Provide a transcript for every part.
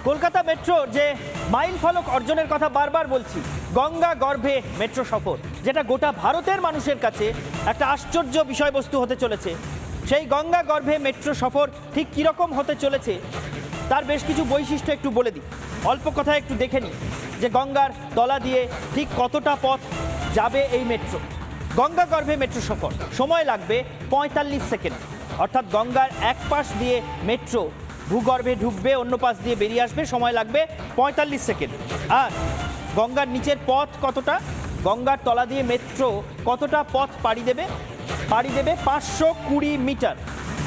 কলকাতা মেট্রোর যে মাইল ফলক অর্জনের কথা বারবার বলছি, গঙ্গা গর্ভে মেট্রো সফর, যেটা গোটা ভারতের মানুষের কাছে একটা আশ্চর্য বিষয়বস্তু হতে চলেছে। সেই গঙ্গা গর্ভে মেট্রো সফর ঠিক কীরকম হতে চলেছে তার বেশ কিছু বৈশিষ্ট্য একটু বলে দিই। অল্প কথায় একটু দেখে নিই যে গঙ্গার তলা দিয়ে ঠিক কতটা পথ যাবে এই মেট্রো। গঙ্গা গর্ভে মেট্রো সফর সময় লাগবে 45 সেকেন্ড, অর্থাৎ গঙ্গার এক পাশ দিয়ে মেট্রো ভূগর্ভে ঢুকবে, অন্য পাশ দিয়ে বেরিয়ে আসবে, সময় লাগবে 45 সেকেন্ড। আর গঙ্গার নিচের পথ কতটা, গঙ্গার তলা দিয়ে মেট্রো কতটা পথ পাড়ি দেবে 520 মিটার।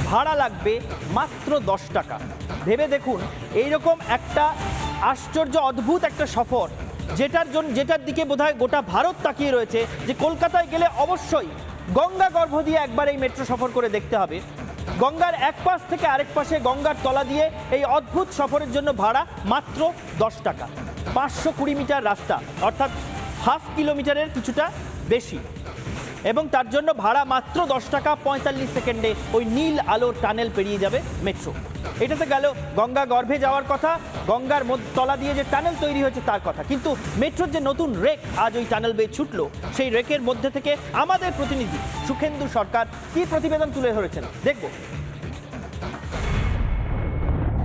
ভাড়া লাগবে মাত্র 10 টাকা। ভেবে দেখুন, এইরকম একটা আশ্চর্য অদ্ভুত একটা সফর, যেটার দিকে বোধহয় গোটা ভারত তাকিয়ে রয়েছে, যে কলকাতায় গেলে অবশ্যই গঙ্গা গর্ভ দিয়ে একবার এই মেট্রো সফর করে দেখতে হবে। গঙ্গার এক পাশ থেকে আরেক পাশে গঙ্গার তলা দিয়ে এই অদ্ভুত সফরের জন্য ভাড়া মাত্র 10 টাকা। 520 মিটার রাস্তা, অর্থাৎ হাফ কিলোমিটারের কিছুটা বেশি, এবং তার জন্য ভাড়া মাত্র 10 টাকা। 45 সেকেন্ডে ওই নীল আলোর টানেল পেরিয়ে যাবে মেট্রো। এটাতে গেল গঙ্গা গর্ভে যাওয়ার কথা, গঙ্গার তলা দিয়ে যে টানেল তৈরি হয়েছে তার কথা। কিন্তু মেট্রোর যে নতুন রেক আজ ওই টানেল বেয়ে ছুটলো, সেই রেকের মধ্যে থেকে আমাদের প্রতিনিধি সুখেন্দু সরকার কি প্রতিবেদন তুলে ধরেছেন দেখব।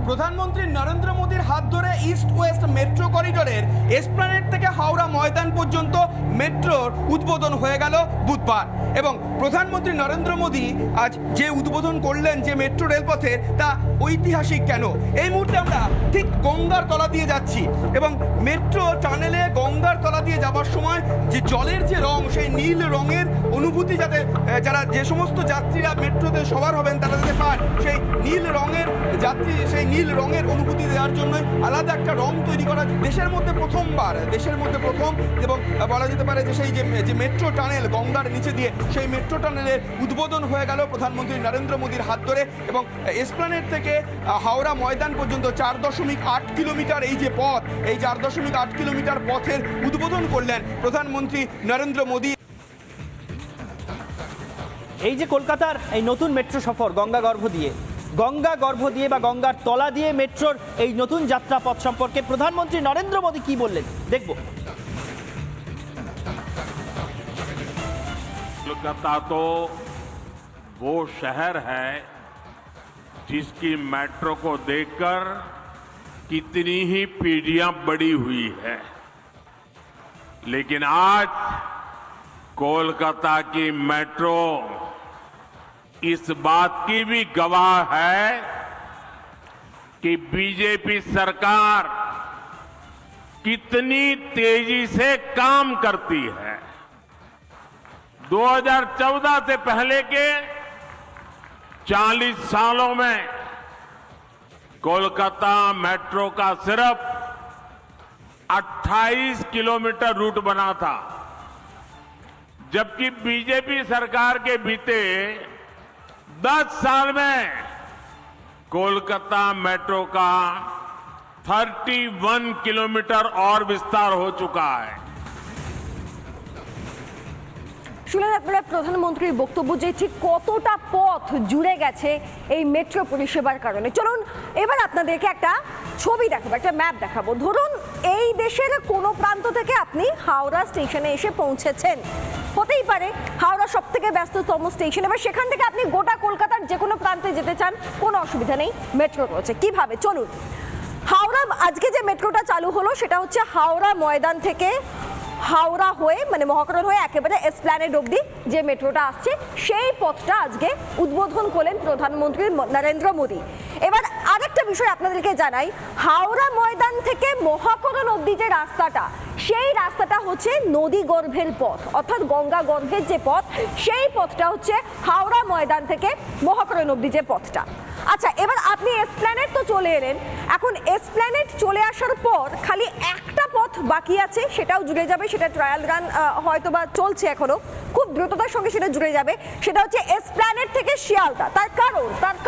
প্রধানমন্ত্রী নরেন্দ্র মোদীর হাত ধরে ইস্ট ওয়েস্ট মেট্রো করিডোরের এসপ্ল্যানেড থেকে হাওড়া ময়দান পর্যন্ত মেট্রোর উদ্বোধন হয়ে গেল বুধবার। এবং প্রধানমন্ত্রী নরেন্দ্র মোদী আজ যে উদ্বোধন করলেন যে মেট্রো রেলপথের, তা ঐতিহাসিক কেন? এই মুহূর্তে আমরা ঠিক গঙ্গার তলা দিয়ে যাচ্ছি, এবং মেট্রো টানেলে গঙ্গার তলা দিয়ে যাবার সময় যে জলের যে রং, সেই নীল রঙের অনুভূতি যাতে যে সমস্ত যাত্রীরা মেট্রোতে সবার হবেন তারা যাতে পান, সেই নীল রঙের নীল রঙের অনুভূতি দেওয়ার জন্য আলাদা একটা রং তৈরি করা দেশের মধ্যে প্রথম, এবং বলা যেতে পারে যে সেই যে মেট্রো টানেল গঙ্গার নিচে দিয়ে, সেই মেট্রো টানেলের উদ্বোধন হয়ে গেল প্রধানমন্ত্রী নরেন্দ্র মোদীর হাত ধরে। এবং এসপ্ল্যানেড থেকে হাওড়া ময়দান পর্যন্ত 4.8 কিলোমিটার এই যে পথ, এই 4.8 কিলোমিটার পথের উদ্বোধন করলেন প্রধানমন্ত্রী নরেন্দ্র মোদী। এই যে কলকাতার এই নতুন মেট্রো সফর গঙ্গা গর্ভ দিয়ে বা গঙ্গার তলা দিয়ে মেট্রোর এই নতুন যাত্রা পথ সম্পর্কে প্রধানমন্ত্রী নরেন্দ্র মোদী কি বললেন দেখব। कोलकाता तो वो शहर है जिसकी मेट्रो को देखकर कितनी ही पीढ़ियां बड़ी हुई है, लेकिन आज कोलकाता की मेट्रो इस बात की भी गवाह है कि बीजेपी सरकार कितनी तेजी से काम करती है। 2014 से पहले के 40 सालों में कोलकाता मेट्रो का सिर्फ 28 किलोमीटर रूट बना था, जबकि बीजेपी सरकार के बीते 10 साल में कोलकाता मेट्रो का 31 किलोमीटर और विस्तार हो चुका है। শুনলেন আপনারা প্রধানমন্ত্রীর বক্তব্য, যে ঠিক কতটা পথ জুড়ে গেছে এই মেট্রো পরিষেবার কারণে। চলুন এবার আপনাদেরকে একটা ছবি দেখাবো, একটা ম্যাপ দেখাবো। ধরুন এই দেশের কোনো প্রান্ত থেকে আপনি হাওড়া স্টেশনে এসে পৌঁছেছেন, হতেই পারে হাওড়া সব থেকে ব্যস্ততম স্টেশন, এবার সেখান থেকে আপনি গোটা কলকাতার যে কোনো প্রান্তে যেতে চান, কোনো অসুবিধা নেই, মেট্রো রয়েছে। কিভাবে? চলুন, হাওড়া আজকে যে মেট্রোটা চালু হলো সেটা হচ্ছে হাওড়া ময়দান থেকে হাওড়া হয়ে, মানে মহাকরণ হয়ে একেবারে এসপ্ল্যানেড অবধি যে মেট্রোটা আসছে, সেই পথটা আজকে উদ্বোধন করলেন প্রধানমন্ত্রী নরেন্দ্র মোদী। এবার আরেকটা বিষয় আপনাদেরকে জানাই, হাওড়া ময়দান থেকে মহাকরণ অবধি যে রাস্তাটা, সেই রাস্তাটা হচ্ছে নদী গর্ভের পথ, অর্থাৎ গঙ্গা গর্ভের যে পথ, সেই পথটা হচ্ছে হাওড়া ময়দান থেকে মহাকরণ অবধি যে পথটা। আচ্ছা, এবার আপনি এসপ্ল্যানেড তো চলে এলেন, এখন এসপ্ল্যানেড চলে আসার পর খালি একটা পথ বাকি আছে, সেটাও জুড়ে যাবে, সেটা ট্রায়াল রান হয়তো বা চলছে এখনো, খুব দ্রুততার সঙ্গে সেটা জুড়ে যাবে, সেটা হচ্ছে এসপ্ল্যানেড থেকে শিয়ালদা। তার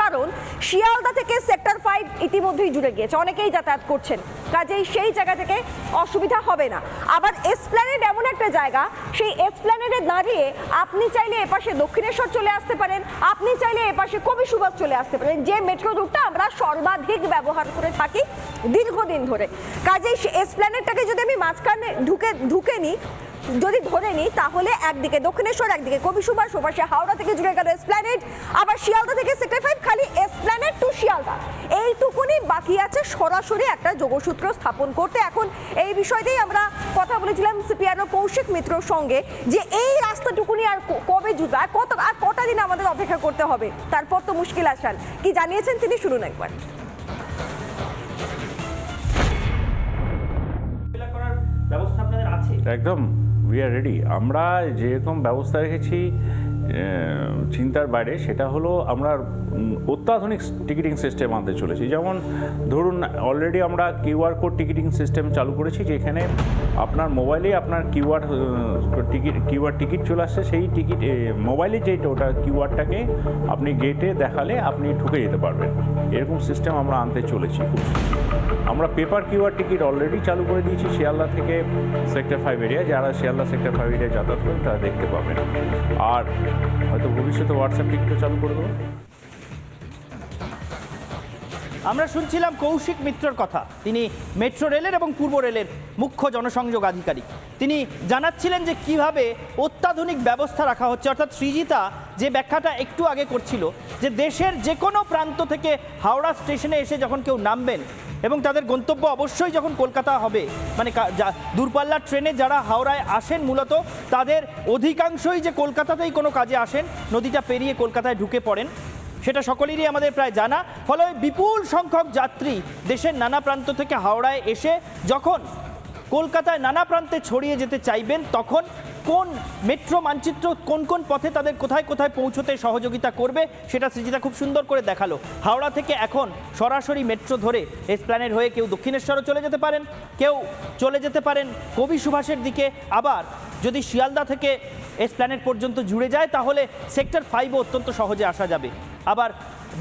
কারণ শিয়ালদা থেকে সেক্টর 5 ইতিমধ্যেই জুড়ে গিয়েছে, অনেকেই যাতায়াত করছেন। কাজেই সেই জায়গা থেকে অসুবিধা হবে না। আবার এসপ্ল্যানেড এমন একটা জায়গা, সেই এসপ্ল্যানেডে দাঁড়িয়ে আপনি চাইলে এপাশে দক্ষিণেশ্বর চলে আসতে পারেন, আপনি চাইলে এপাশে কবি সুভাষ চলে আসতে পারেন, যে মেট্রো রুটটা আমরা সর্বাধিক ব্যবহার করে থাকি দীর্ঘদিন ধরে। কাজেই এসপ্ল্যানেডটাকে যদি আমি মাঝখানে ঢুকে নিই, যদি ধরে নিই, তাহলে একদিকে দক্ষিণেশ্বর, একদিকে কবি সুভাষ, ওপাশে হাওড়া থেকে জুড়ে গেল এসপ্ল্যানেড, আবার শিয়ালদা থেকে সেক্টর 5, খালি এসপ্ল্যানেড টু শিয়ালদা এইটুকুনি বাকি আছে সরাসরি একটা যোগসূত্র স্থাপন করতে। এখন এই বিষয়তেই আমরা কথা বলেছিলাম সিপিআরও কৌশিক মিত্রর সঙ্গে, যে এই রাস্তাটুকুনি আর কবে জুড়বে, আর কটা দিন আমাদের অপেক্ষা করতে হবে, তারপর তো মুশকিল আসান। কি জানিয়েছেন তিনি, শুনুন একবার। ব্যবস্থা আপনাদের আছে? একদম উই আর রেডি। আমরা যেরকম ব্যবস্থা রেখেছি চিন্তার বাইরে, সেটা হলো আমরা অত্যাধুনিক টিকিটিং সিস্টেম আনতে চলেছি। যেমন ধরুন অলরেডি আমরা কিউআর কোড টিকিটিং সিস্টেম চালু করেছি, যেখানে আপনার মোবাইলেই আপনার কিউআর টিকিট চলে আসছে, সেই টিকিট মোবাইলে যেটা ওটা কিউআরটাকে আপনি গেটে দেখালে আপনি ঢুকে যেতে পারবেন। এরকম সিস্টেম আমরা আনতে চলেছি খুব শীঘ্রই। আমরা পেপার কিউআর টিকিট অলরেডি চালু করে দিয়েছি শিয়ালদা থেকে সেক্টর 5 এরিয়া, যারা শিয়ালদা সেক্টর 5 এরিয়া যাতায়াত করেন তারা দেখতে পাবেন। আর হয়তো ভবিষ্যতে হোয়াটসঅ্যাপ টিকিটও চালু করে দেবো। আমরা শুনছিলাম কৌশিক মিত্রর কথা। তিনি মেট্রো রেলের এবং পূর্ব রেলের মুখ্য জনসংযোগ আধিকারিক। তিনি জানাচ্ছিলেন যে কিভাবে অত্যাধুনিক ব্যবস্থা রাখা হচ্ছে, অর্থাৎ সৃজিতা যে ব্যাখ্যাটা একটু আগে করছিল, যে দেশের যে কোনো প্রান্ত থেকে হাওড়া স্টেশনে এসে যখন কেউ নামবেন এবং তাদের গন্তব্য অবশ্যই যখন কলকাতা হবে, মানে দূরপাল্লার ট্রেনে যারা হাওড়ায় আসেন মূলত তাদের অধিকাংশই যে কলকাতাতেই কোনো কাজে আসেন, নদীটা পেরিয়ে কলকাতায় ঢুকে পড়েন, সেটা সকলেরই আমাদের প্রায় জানা। ফলে বিপুল সংখ্যক যাত্রী দেশের নানা প্রান্ত থেকে হাওড়ায় এসে যখন কলকাতায় নানা প্রান্তে ছড়িয়ে যেতে চাইবেন, তখন কোন মেট্রো মানচিত্র কোন কোন পথে তাদের কোথায় কোথায় পৌঁছতে সহযোগিতা করবে সেটা সৃজিতা খুব সুন্দর করে দেখালো। হাওড়া থেকে এখন সরাসরি মেট্রো ধরে এসপ্ল্যানেড হয়ে কেউ দক্ষিণেশ্বরও চলে যেতে পারেন, কেউ চলে যেতে পারেন কবি সুভাষের দিকে। আবার যদি শিয়ালদা থেকে এসপ্ল্যানেড পর্যন্ত জুড়ে যায় তাহলে সেক্টর 5ও অত্যন্ত সহজে আসা যাবে। আবার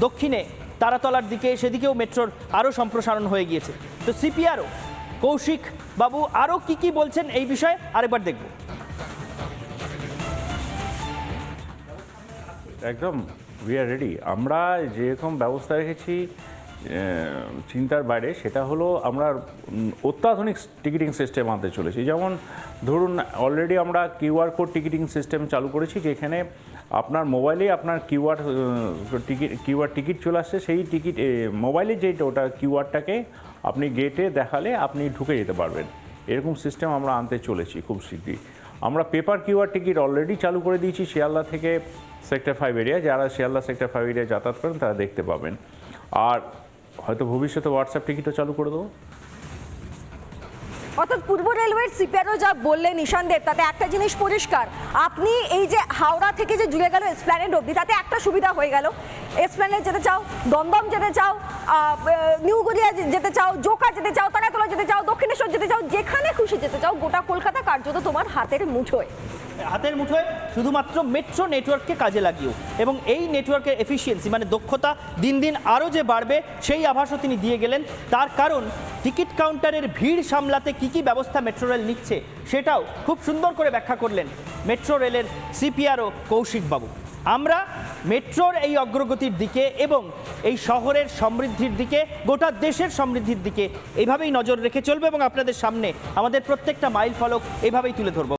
দক্ষিণে তারাতলার দিকে সেদিকেও মেট্রোর আরও সম্প্রসারণ হয়ে গিয়েছে। তো সিপিআরও কৌশিক বাবু আরও কি বলছেন এই বিষয়ে আরেকবার দেখব। একদম উই আর রেডি। আমরা যেরকম ব্যবস্থা রেখেছি চিন্তার বাইরে, সেটা হলো আমরা অত্যাধুনিক টিকিটিং সিস্টেম আনতে চলেছি। যেমন ধরুন অলরেডি আমরা কিউআর কোড টিকিটিং সিস্টেম চালু করেছি, যেখানে আপনার মোবাইলেই আপনার কিউআর টিকিট চলে আসছে, সেই টিকিট মোবাইলে যেটা ওটা কিউআরটাকে আপনি গেটে দেখালে আপনি ঢুকে যেতে পারবেন। এরকম সিস্টেম আমরা আনতে চলেছি খুব শীঘ্রই। আমরা পেপার কিউআর টিকিট অলরেডি চালু করে দিয়েছি শিয়ালদা থেকে সেক্টর 5 এরিয়া, যারা শিয়ালদা সেক্টর 5 এরিয়া যাতায়াত করেন তারা দেখতে পাবেন। আর হয়তো ভবিষ্যতে হোয়াটসঅ্যাপ টিকিটও চালু করে দেবো। অর্থাৎ পূর্ব রেলওয়ের সিপিআরও যা বললেন ঈশানদেব, তাতে একটা জিনিস পরিষ্কার, আপনি এই যে হাওড়া থেকে যে জুড়ে গেল এসপ্ল্যানেড অবধি, তাতে একটা সুবিধা হয়ে গেল। এসপ্ল্যানেড যেতে চাও, দমদম যেতে চাও, নিউ গড়িয়া যেতে চাও, জোকা যেতে চাও, তারাতলা যেতে চাও, দক্ষিণেশ্বর যেতে চাও, যেখানে খুশি যেতে চাও, গোটা কলকাতা কার্যত তোমার হাতের মুঠোয়। হাতের মুঠোয় শুধুমাত্র মেট্রো নেটওয়ার্ককে কাজে লাগিয়েও, এবং এই নেটওয়ার্কের এফিসিয়েন্সি মানে দক্ষতা দিন দিন আরও যে বাড়বে সেই আভাসও তিনি দিয়ে গেলেন। তার কারণ টিকিট কাউন্টারের ভিড় সামলাতে কী ব্যবস্থা মেট্রো রেল নিচ্ছে সেটাও খুব সুন্দর করে ব্যাখ্যা করলেন মেট্রো রেলের সিপিআরও কৌশিক বাবু। আমরা মেট্রোর এই অগ্রগতির দিকে এবং এই শহরের সমৃদ্ধির দিকে, গোটা দেশের সমৃদ্ধির দিকে এইভাবেই নজর রেখে চলবে এবং আপনাদের সামনে আমাদের প্রত্যেকটা মাইল ফলক এভাবেই তুলে ধরব।